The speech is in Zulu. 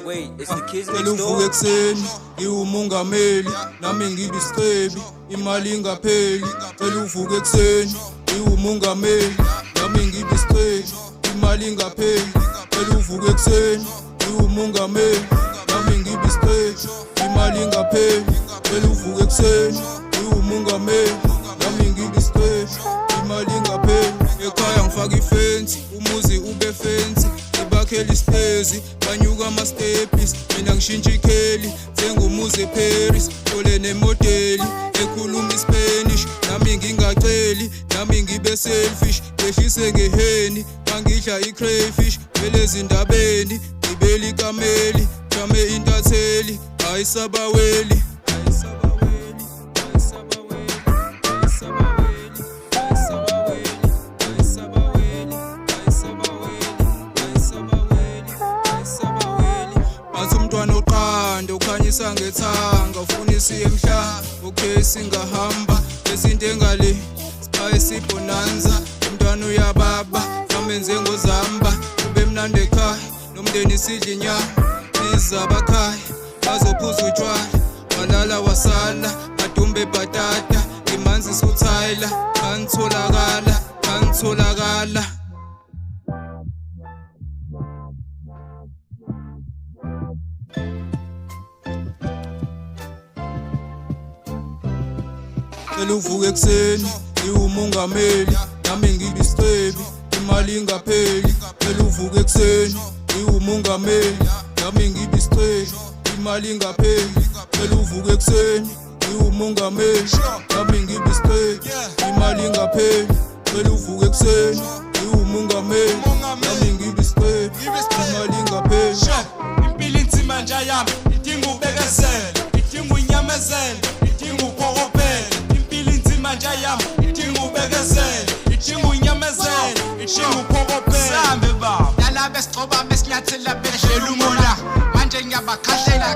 wait, it's the kids Phela next uvuka door. ekuseni ngiwumongameli nami ngibisicebi imali ingapheli. Phela uvuka ekuseni ngiwumongameli nami ngibisicebi imali ingapheli. Phela uvuka ekuseni ngiwumongameli nami ngibisicebi imali ingapheli. Phela uvuka ekuseni ngiwumongameli nami ngibisicebi imali ingapheli. Ekhaya ngifaka ifensi umuzi ube fensi ngibakhela isitezi banyuka ama-stepis mina ngishintsha ikheli sengumuzi eParis tole nemodeli ekhuluma iSpanish nami ngingaceli nami ngibe selfish ngehlise ngeheni mangidla i-crayfish vele ezindabeni ngibeli ikameli jame intatheli ayisabaweli. Umntwana oqanda ukhanyisa ngethanga ufuna isiye emhlanga okay singahamba lezinto engale sichaye sibonanza umntwana uyababa samenze ngozamba kube mnandi ekhaya nomndeni sidla inyama niza abakhaya bazophuza utshwala walala wasala madumbe bhatata imanzi suthayila kanitholakala. Phela uvuka ekuseni ngiwumongameli nami ngibisicebi imali ingapheli. Phela uvuka ekuseni ngiwumongameli nami ngibisicebi imali ingapheli. Phela uvuka ekuseni ngiwumongameli nami ngibisicebi imali ingapheli. Phela uvuka ekuseni ngiwumongameli nami ngibisicebi imali ingapheli. Impilo inzima nje yami idinga ubekezela idinga unyamezela idinga uphokopela. Manje yami idinga ubekezela idinga unyamezela idinga uphokopela. Sambe baba nalaba esigcoba mesinyathela behlela umola manje ngiyabakhahlela